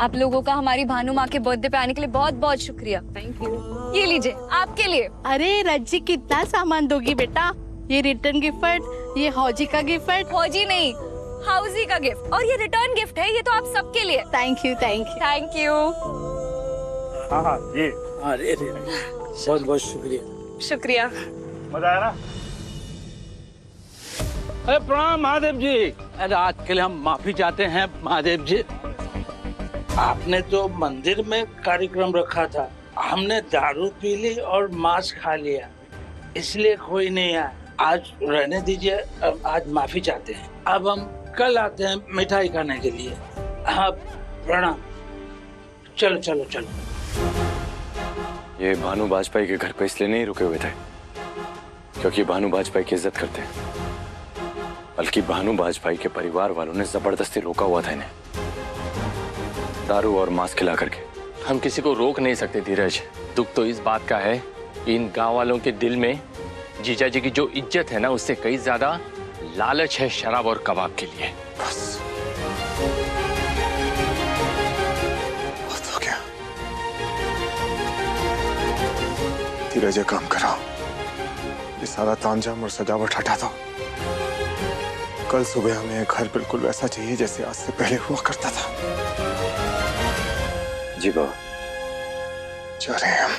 आप लोगों का हमारी भानु माँ के बर्थडे पे आने के लिए बहुत बहुत शुक्रिया। Thank you. ये लीजिए आपके लिए। अरे रज्जी कितना सामान दोगी बेटा? ये रिटर्न गिफ्ट, ये हौजी का गिफ्ट। हौजी नहीं, हाउसी का गिफ्ट, और ये रिटर्न गिफ्ट है, ये तो आप सबके लिए। Thank you thank you thank you. हाँ ये अरे बहुत बहुत शुक्रिया। शुक्रिया। मजा आया ना? अरे प्रणाम महादेव जी। अरे आज के लिए हम माफी चाहते हैं महादेव जी। आपने तो मंदिर में कार्यक्रम रखा था, हमने दारू पी ली और मांस खा लिया, इसलिए कोई नहीं आया। आज रहने दीजिए, अब आज माफी चाहते हैं। अब हम कल आते हैं मिठाई खाने के लिए। हाँ प्रणाम। चलो चलो चलो। ये भानु वाजपेयी के घर पे इसलिए नहीं रुके हुए थे क्योंकि भानु वाजपेयी की इज्जत करते हैं, बल्कि भानु वाजपेयी के परिवार वालों ने जबरदस्ती रोका हुआ था इन्हें, दारू और मांस खिला करके। हम किसी को रोक नहीं सकते धीरज। दुख तो इस बात का है कि इन गांव वालों के दिल में जीजा जी की जो इज्जत है ना, उससे कई ज्यादा लालच है शराब और कबाब के लिए। बस बहुत हो गया। धीरज ये काम कराओ, ये सारा तामझाम और सजावट हटा दो। कल सुबह हमें घर बिल्कुल वैसा चाहिए जैसे आज से पहले हुआ करता था। जी बाबा, जा रहे हैं हम।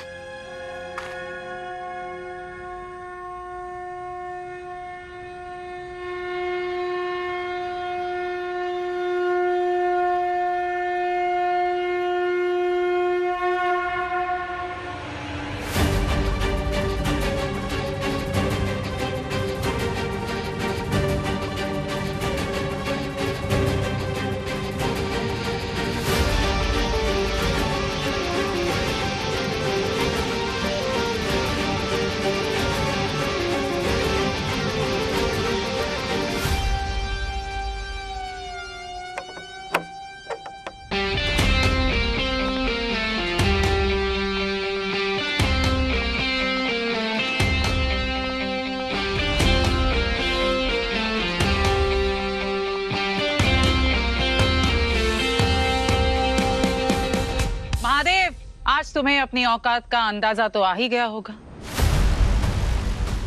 आज तुम्हें अपनी औकात का अंदाजा तो आ ही गया होगा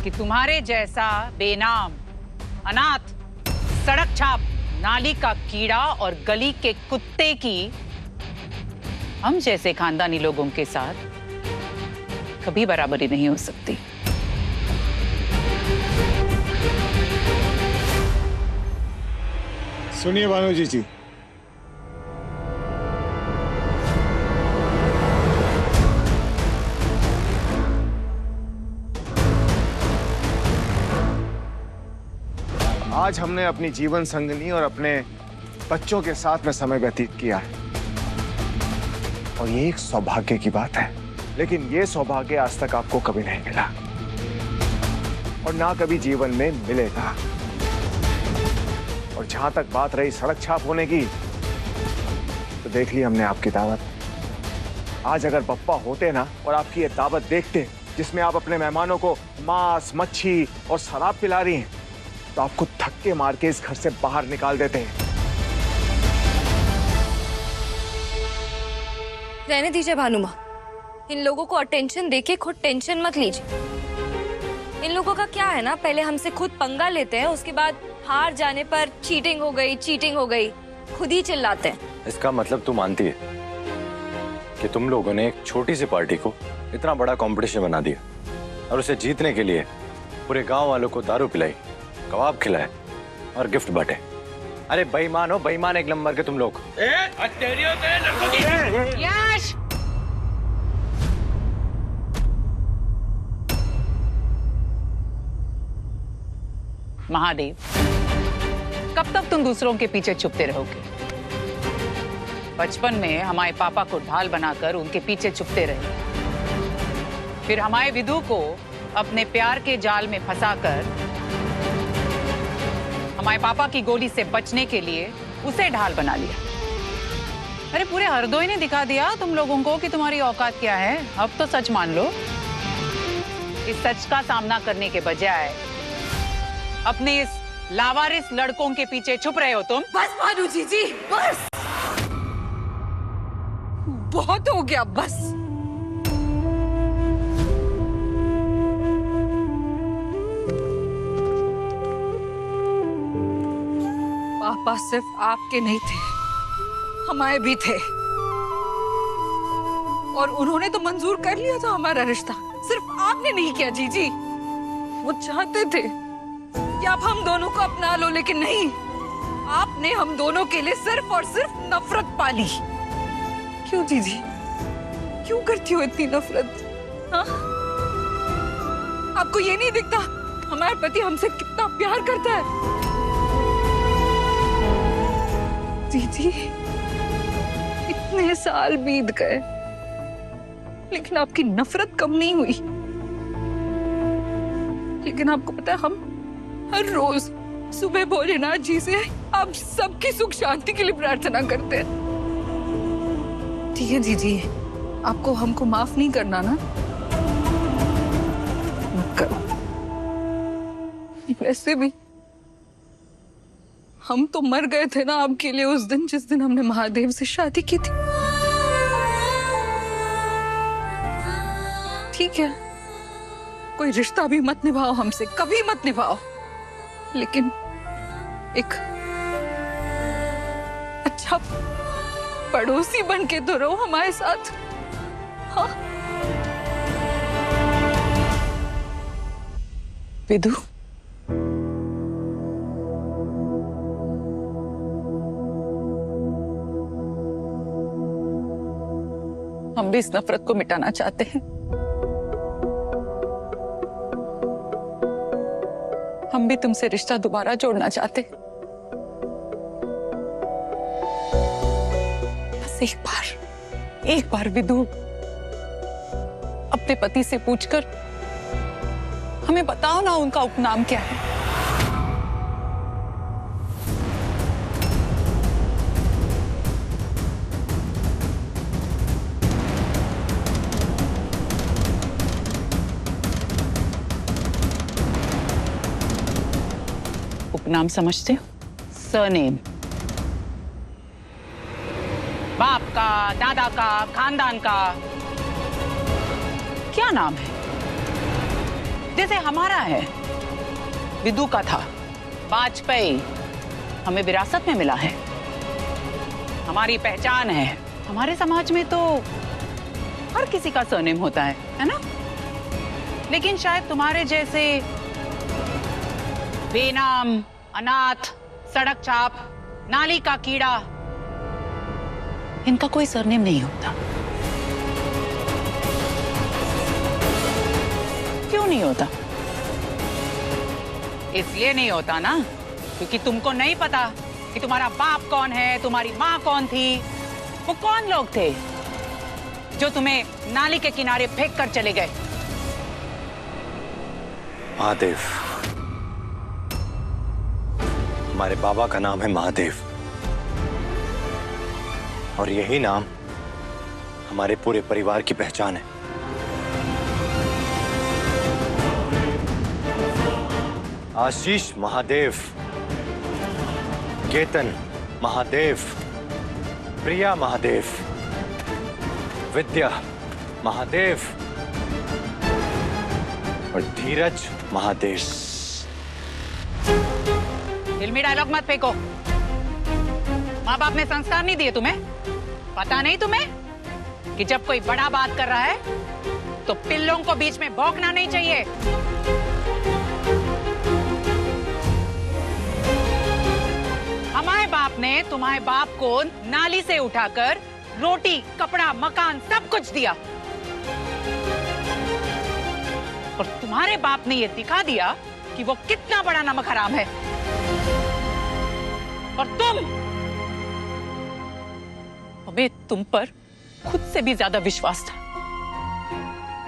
कि तुम्हारे जैसा बेनाम, अनाथ, सड़क छाप, नाली का कीड़ा और गली के कुत्ते की हम जैसे खानदानी लोगों के साथ कभी बराबरी नहीं हो सकती। सुनिए भानु जी, आज हमने अपनी जीवन संगिनी और अपने बच्चों के साथ में समय व्यतीत किया है और ये एक सौभाग्य की बात है, लेकिन ये सौभाग्य आज तक आपको कभी नहीं मिला और ना कभी जीवन में मिलेगा। और जहां तक बात रही सड़क छाप होने की, तो देख ली हमने आपकी दावत। आज अगर पप्पा होते ना और आपकी ये दावत देखते जिसमें आप अपने मेहमानों को मांस, मच्छी और शराब पिला रही हैं, तो आपको धक्के मार के इस घर से बाहर निकाल देते हैं। रहने दीजिए भानु माँ, इन लोगों को अटेंशन देके खुद टेंशन मत लीजिए। इन लोगों का क्या है ना, पहले हमसे खुद पंगा लेते हैं, उसके बाद हार जाने पर चीटिंग हो गई, खुद ही चिल्लाते हैं। इसका मतलब तू मानती है कि तुम लोगों ने एक छोटी सी पार्टी को इतना बड़ा कंपटीशन बना दिया और उसे जीतने के लिए पूरे गांव वालों को दारू पिलाई, कबाब खिलाए और गिफ्ट बांटे। अरे बेईमान हो, बेईमान एक नंबर के तुम लोग। यश! महादेव, कब तक तुम दूसरों के पीछे छुपते रहोगे? बचपन में हमारे पापा को ढाल बनाकर उनके पीछे छुपते रहे, फिर हमारे विधु को अपने प्यार के जाल में फंसाकर हमारे पापा की गोली से बचने के लिए उसे ढाल बना लिया। अरे पूरे हरदोई ने दिखा दिया तुम लोगों को कि तुम्हारी औकात क्या है। अब तो सच मान लो। इस सच का सामना करने के बजाय अपने इस लावारिस लड़कों के पीछे छुप रहे हो तुम। बस भानु जी, बस। बहुत हो गया, बस। पापा सिर्फ आपके नहीं थे, हमारे भी थे, और उन्होंने तो मंजूर कर लिया था हमारा रिश्ता। सिर्फ आपने नहीं किया जीजी। वो चाहते थे कि आप हम दोनों को अपना लो, लेकिन नहीं, आपने हम दोनों के लिए सिर्फ और सिर्फ नफरत पाली। क्यों जीजी, क्यों करती हो इतनी नफरत? हाँ? आपको ये नहीं दिखता हमारा पति हमसे कितना प्यार करता है? जीजी, इतने साल बीत गए, लेकिन आपकी नफरत कम नहीं हुई। लेकिन आपको पता है, हम हर रोज सुबह भोलेनाथ जी से आप सबकी सुख शांति के लिए प्रार्थना करते हैं। ठीक है जीजी, आपको हमको माफ नहीं करना ना? मत करो। वैसे भी हम तो मर गए थे ना आपके लिए उस दिन, जिस दिन हमने महादेव से शादी की थी। ठीक है, कोई रिश्ता भी मत निभाओ हमसे, कभी मत निभाओ, लेकिन एक अच्छा पड़ोसी बन के तो रहो हमारे साथ। हाँ विदु, हम भी इस नफरत को मिटाना चाहते हैं। हम भी तुमसे रिश्ता दोबारा जोड़ना चाहते हैं। बस एक बार विदु, अपने पति से पूछकर हमें बताओ ना उनका उपनाम क्या है। उपनाम समझते हो? सरनेम, बाप का, दादा का, खानदान का क्या नाम है? जैसे हमारा है, विदु का था वाजपेयी, हमें विरासत में मिला है, हमारी पहचान है। हमारे समाज में तो हर किसी का सरनेम होता है ना? लेकिन शायद तुम्हारे जैसे बेनाम, अनाथ, सड़क छाप, नाली का कीड़ा, इनका कोई सरनेम नहीं होता। क्यों नहीं होता? इसलिए नहीं होता ना क्योंकि तुमको नहीं पता कि तुम्हारा बाप कौन है, तुम्हारी माँ कौन थी, वो कौन लोग थे जो तुम्हें नाली के किनारे फेंक कर चले गए। महादेव, हमारे बाबा का नाम है महादेव, और यही नाम हमारे पूरे परिवार की पहचान है। आशीष महादेव, केतन महादेव, प्रिया महादेव, विद्या महादेव और धीरज महादेव। फिल्मी डायलॉग मत फेंको। माँ बाप ने संस्कार नहीं दिए तुम्हें? पता नहीं तुम्हें कि जब कोई बड़ा बात कर रहा है तो पिल्लों को बीच में भौंकना नहीं चाहिए। हमारे बाप ने तुम्हारे बाप को नाली से उठाकर रोटी, कपड़ा, मकान सब कुछ दिया, और तुम्हारे बाप ने यह दिखा दिया कि वो कितना बड़ा नमक हराम है। और हमें तुम पर खुद से भी ज्यादा विश्वास था,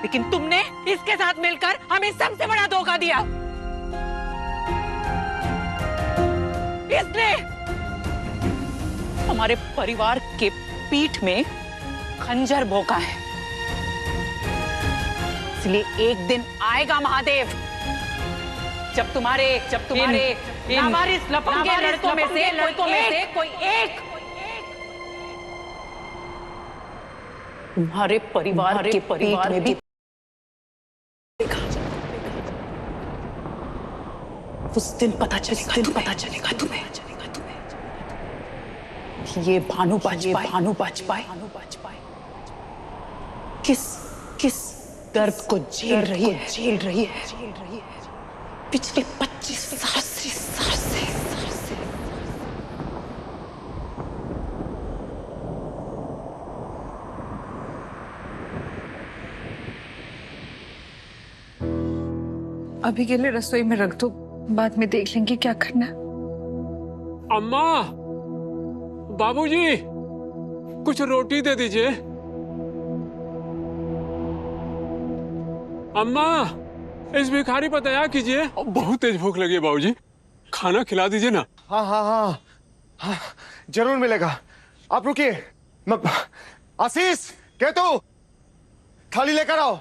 लेकिन तुमने इसके साथ मिलकर हमें सबसे बड़ा धोखा दिया। इसने हमारे परिवार के पीठ में खंजर भोंका है। इसलिए एक दिन आएगा महादेव जब तुम्हारे लावारिस लफंगे लड़कों में से कोई एक तुम्हारे परिवार के पेट में भी उस दिन पता चलेगा तुम्हें कि ये भानु बाजपाई किस दर्द को झेल रही है पिछले 25 साल से। अभी के लिए रसोई में रख दो, बाद में देख लेंगे क्या करना है। अम्मा, बाबूजी, कुछ रोटी दे दीजिए। अम्मा, इस भिखारी पर दया कीजिए, बहुत तेज भूख लगी है बाबूजी, खाना खिला दीजिए ना। हाँ, जरूर मिलेगा। आप रुकिए, आशीष, केतु, थाली लेकर आओ।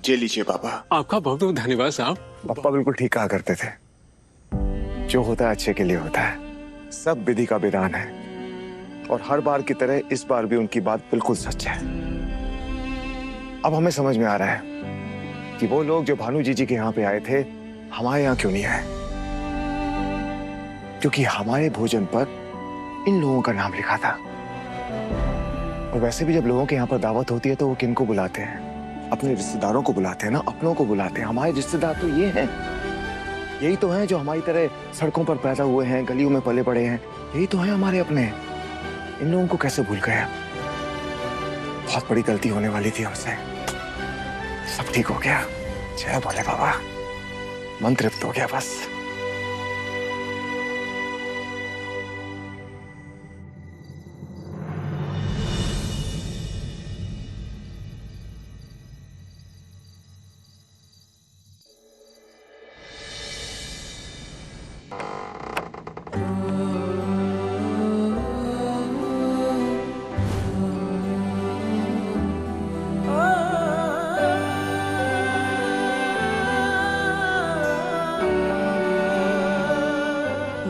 ये लीजिए पापा। आपका बहुत बहुत धन्यवाद साहब। पापा बिल्कुल ठीक कहा करते थे, जो होता है अच्छे के लिए होता है, सब विधि का विधान है। और हर बार की तरह इस बार भी उनकी बात बिल्कुल सच है। अब हमें समझ में आ रहा है कि वो लोग जो भानु जी के यहाँ पे आए थे, हमारे यहाँ क्यों नहीं आए। क्योंकि हमारे भोजन पर इन लोगों का नाम लिखा था। और वैसे भी जब लोगों के यहाँ पर दावत होती है तो वो किनको बुलाते हैं? अपने रिश्तेदारों को बुलाते हैं ना, अपनों को बुलाते हैं। हमारे रिश्तेदार तो ये हैं, यही तो हैं जो हमारी तरह सड़कों पर पैदा हुए हैं, गलियों में पले बड़े हैं। यही तो हैं हमारे अपने। इन लोगों को कैसे भूल गए? बहुत बड़ी गलती होने वाली थी हमसे। सब ठीक हो गया, जय भोले बाबा। मन तृप्त हो गया बस।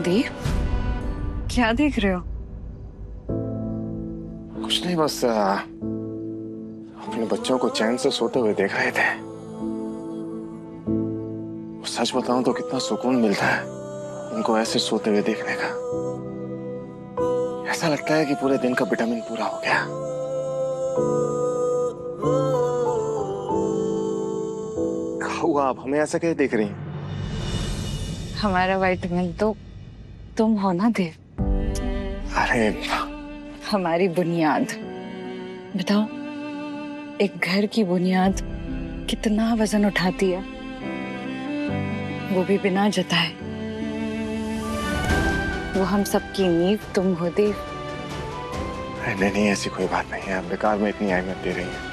देव, क्या देख रहे हो? कुछ नहीं, बस अपने बच्चों को चैन से सोते हुए देख रहे थे। सच बताऊं तो कितना सुकून मिलता है उनको ऐसे सोते हुए देखने का। ऐसा लगता है कि पूरे दिन का विटामिन पूरा हो गया। हुआ, आप हमें ऐसा कैसे देख रही हैं? हमारा विटामिन तो तुम हो ना देव। अरे हमारी बुनियाद। बताओ, एक घर की बुनियाद कितना वजन उठाती है, वो भी बिना जताए। वो हम सबकी नींव तुम हो देव। नहीं नहीं, ऐसी कोई बात नहीं है। आप बेकार में इतनी अहमियत दे रही हैं।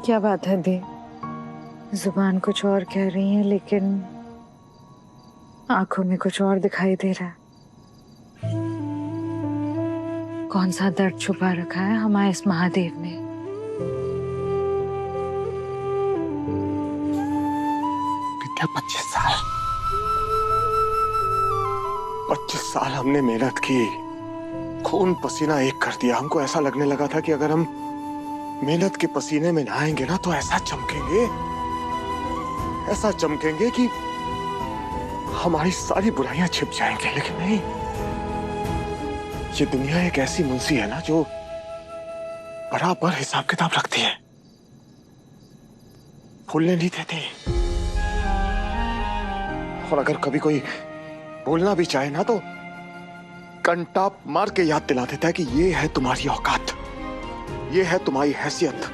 क्या बात है देव? जुबान कुछ और कह रही है, लेकिन आंखों में कुछ और दिखाई दे रहा है। कौन सा दर्द छुपा रखा है हमारे इस महादेव ने? कितना 25 साल हमने मेहनत की, खून पसीना एक कर दिया। हमको ऐसा लगने लगा था कि अगर हम मेहनत के पसीने में नहाएंगे ना तो ऐसा चमकेंगे कि हमारी सारी बुराइयां छिप जाएंगी। लेकिन नहीं, ये दुनिया एक ऐसी मुंशी है ना जो बराबर हिसाब किताब रखती है, भूलने नहीं देती। और अगर कभी कोई बोलना भी चाहे ना तो कंटाप मार के याद दिला देता है कि ये है तुम्हारी औकात, ये है तुम्हारी हैसियत।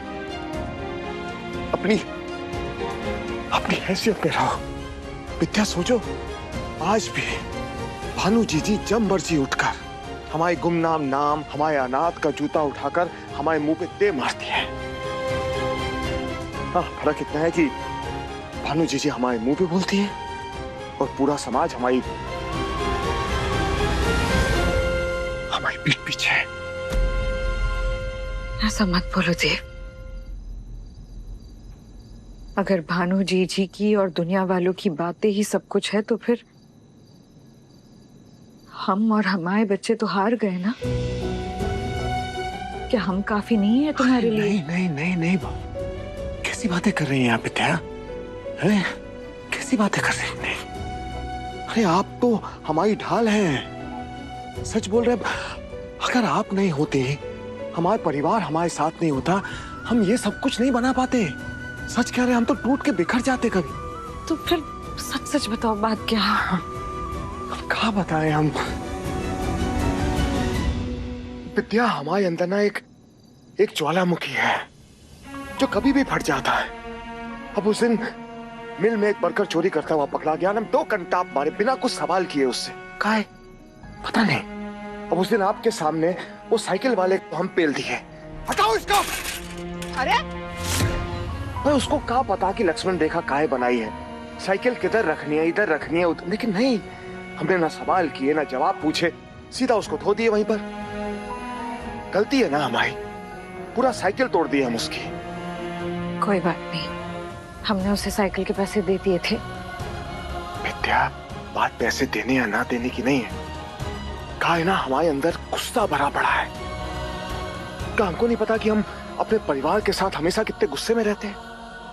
अपनी हैसियत में रहो। विद्या, सोचो, आज भी भानु जी जब मर्जी उठकर हमारे गुमनाम नाम, हमारे अनाथ का जूता उठाकर हमारे मुंह पे दे मारती है। हाँ, फर्क इतना है कि भानु जी हमारे मुंह पे बोलती है और पूरा समाज हमारी पीठ पीछे है। ऐसा मत बोलो देव। अगर भानु जी की और दुनिया वालों की बातें ही सब कुछ है तो फिर हम और हमारे बच्चे तो हार गए ना। क्या हम काफी नहीं है तुम्हारे लिए? नहीं नहीं नहीं नहीं कैसी बातें कर रही हैं आप विद्या? हैं? कैसी बातें कर रही हैं? अरे आप तो हमारी ढाल हैं। सच बोल रहे हैं। अगर आप नहीं होते, हमारा परिवार हमारे साथ नहीं होता, हम ये सब कुछ नहीं बना पाते। सच कह रहे हैं, हम तो टूट के बिखर जाते कभी। तो फिर सच सच बताओ बात क्या है? अब क्या बताएं हम? विद्या, हमारे अंदर ना एक ज्वालामुखी है जो कभी भी फट जाता है। अब उस दिन मिल में एक वर्कर चोरी करता हुआ पकड़ा गया ना, 2 कंटाप मारे बिना कुछ सवाल किए उससे। कहा है पता नहीं। अब उस दिन आपके सामने वो साइकिल वाले को हम पेल दिए। हटाओ इसको। अरे उसको क्या पता कि लक्ष्मण रेखा काहे बनाई है, साइकिल किधर रखनी है, इधर रखनी है उधर। लेकिन नहीं, हमने ना सवाल किए ना जवाब पूछे, सीधा उसको धो दिए वहीं पर। गलती है ना हमारी, पूरा साइकिल तोड़ दिए हम उसकी। कोई बात नहीं, हमने उसे साइकिल के पैसे दे दिए थे। विद्या, बात पैसे देने या ना देने की नहीं है। कहा है ना, हमारे अंदर गुस्सा भरा पड़ा है। क्या हमको नहीं पता कि हम अपने परिवार के साथ हमेशा कितने गुस्से में रहते हैं?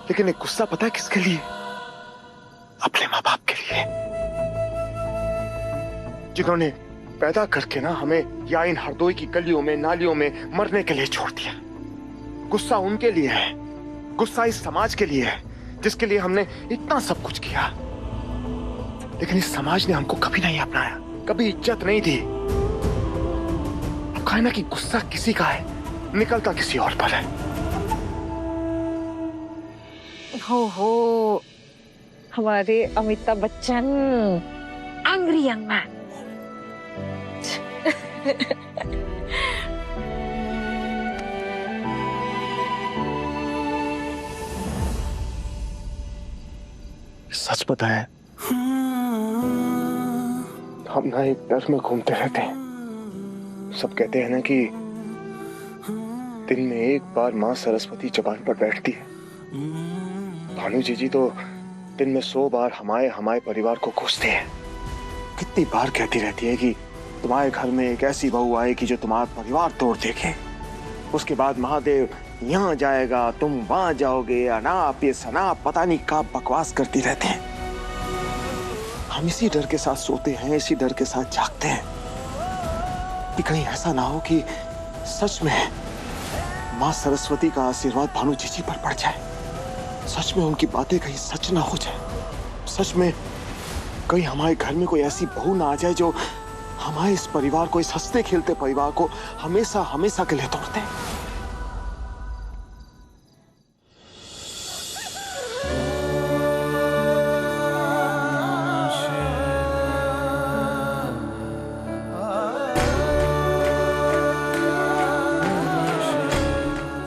लेकिन एक गुस्सा पता है किसके लिए? अपने माँ बाप के लिए, जिन्होंने पैदा करके ना हमें या इन हरदोई की गलियों में नालियों में मरने के लिए छोड़ दिया। गुस्सा उनके लिए है, गुस्सा इस समाज के लिए है जिसके लिए हमने इतना सब कुछ किया। लेकिन इस समाज ने हमको कभी नहीं अपनाया, कभी इज्जत नहीं दी। अब कहा ना कि गुस्सा किसी का है, निकलता किसी और पर है। हो हमारे Amitabh Bachchan, angry young man. सच पता है, हम ना एक डर में घूमते रहते हैं। सब कहते हैं ना कि दिन में एक बार माँ सरस्वती जबान पर बैठती है। भानु जी तो दिन में 100 बार हमारे परिवार को कोसते हैं। कितनी बार कहती रहती है कि तुम्हारे घर में एक ऐसी बहू आएगी जो तुम्हारा परिवार तोड़ देगी। उसके बाद महादेव यहाँ जाएगा, तुम वहां जाओगे, अनाप ये सनाप पता नहीं क्या बकवास करती रहते हैं। हम इसी डर के साथ सोते हैं, इसी डर के साथ जागते हैं कि कहीं ऐसा ना हो कि सच में माँ सरस्वती का आशीर्वाद भानु जी पर पड़ जाए। सच में उनकी बातें कहीं सच ना हो जाए। सच में कहीं हमारे घर में कोई ऐसी बहू ना आ जाए जो हमारे इस परिवार को, इस हंसते खेलते परिवार को हमेशा हमेशा के लिए तोड़ दे।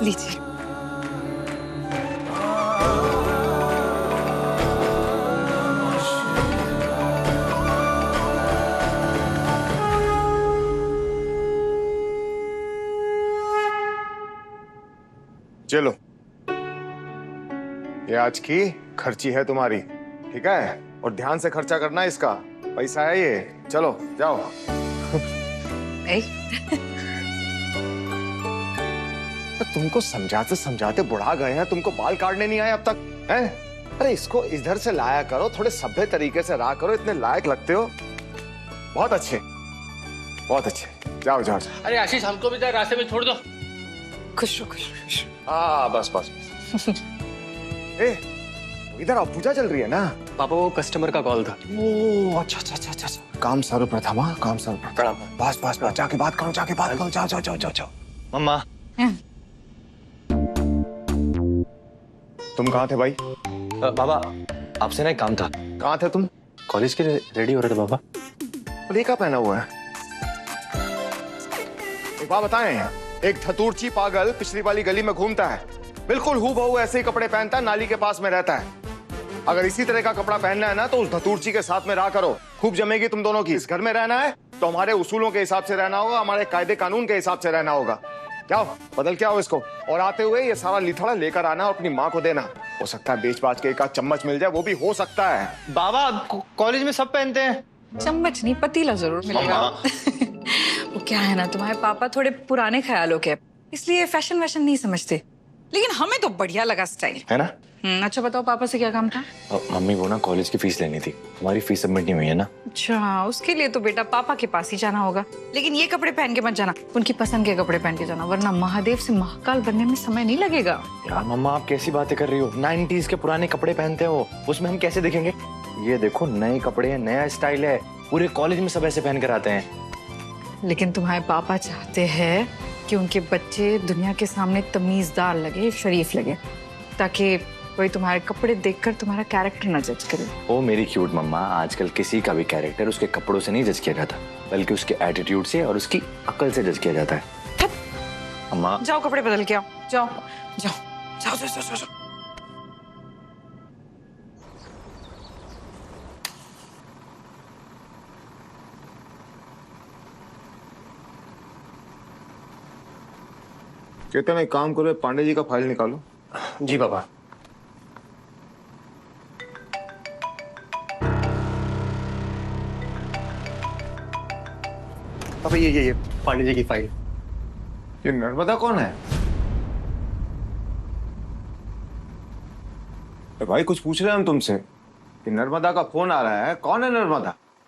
लीजिए। चलो, ये आज की खर्ची है तुम्हारी, ठीक है? और ध्यान से खर्चा करना है, इसका पैसा है ये। चलो जाओ। तुमको समझाते समझाते बुढ़ा गए हैं, तुमको बाल काटने नहीं आए अब तक हैं? अरे इसको इधर से लाया करो, थोड़े सभ्य तरीके से रहा करो, इतने लायक लगते हो। बहुत अच्छे, बहुत अच्छे। जाओ जाओ। अरे आशीष, हमको भी रास्ते में छोड़ दो। खुश रहो, खुश रहो, खुश रहो। हाँ बस बस। ए, इधर आओ, पूजा चल रही है ना? पापा वो कस्टमर का कॉल था। ओ अच्छा अच्छा अच्छा अच्छा। काम सर्वप्रथम, हाँ काम सर्वप्रथम। बस बस बस, जाके बात करो, जाके बात करो। जाओ जाओ जाओ जाओ जाओ। मम्मा, तुम कहाँ थे भाई? बाबा आपसे ना एक काम था। कहाँ थे तुम? कॉलेज के लिए रेडी हो रहे थे बाबा। ये क्या पहना हुआ है? एक बात बताएं, एक धतूरची पागल पिछली वाली गली में घूमता है, बिल्कुल हूबहू ऐसे ही कपड़े पहनता है, नाली के पास में रहता है। अगर इसी तरह का कपड़ा पहनना है ना तो उस धतूरची के साथ में रहा करो, खूब जमेगी तुम दोनों की। इस घर में रहना है तो हमारे उसूलों के हिसाब से रहना होगा, हमारे कायदे कानून के हिसाब से रहना होगा। क्या हो, बदल क्या हो इसको, और आते हुए ये सारा लिथड़ा लेकर आना और अपनी माँ को देना। हो सकता है बेच बाच के एक आध चम्मच मिल जाए, वो भी हो सकता है। बाबा कॉलेज में सब पहनते हैं। चम्मच नहीं, पतीला जरूर मिलेगा। वो क्या है ना, तुम्हारे पापा थोड़े पुराने ख्यालों के, इसलिए फैशन वैशन नहीं समझते, लेकिन हमें तो बढ़िया लगा स्टाइल, है ना? अच्छा बताओ पापा से क्या काम था? मम्मी वो ना कॉलेज की फीस लेनी थी, हमारी फीस सबमिट नहीं हुई है ना। अच्छा, उसके लिए तो बेटा पापा के पास ही जाना होगा, लेकिन ये कपड़े पहन के मत जाना, उनकी पसंद के कपड़े पहन के जाना, वरना महादेव से महाकाल बनने में समय नहीं लगेगा। यार मम्मा आप कैसी बातें कर रही हो, 90s के पुराने कपड़े पहनते हैं वो, उसमें हम कैसे दिखेंगे? ये देखो नए कपड़े हैं, नया स्टाइल है, पूरे कॉलेज में सब ऐसे पहन कर आते हैं। लेकिन तुम्हारे पापा चाहते हैं कि उनके बच्चे दुनिया के सामने तमीजदार लगे, शरीफ लगे, ताकि कोई तुम्हारे कपड़े देखकर तुम्हारा कैरेक्टर न जज करे। ओ मेरी क्यूट मम्मा, आजकल किसी का भी कैरेक्टर उसके कपड़ों से नहीं जज किया जाता, बल्कि उसके एटीट्यूड से और उसकी अकल से जज किया जाता है। अम्मा जाओ कपड़े बदल के आओ, जाओ जाओ जाओ जाओ जाओ, जाओ। कहते हैं एक काम करो, पांडे जी का फाइल निकालो। जी बाबा। पापा ये पांडे जी की फाइल। ये नर्मदा कौन है? भाई कुछ पूछ रहे हैं हम तुमसे कि नर्मदा का फोन आ रहा है, कौन है नर्मदा?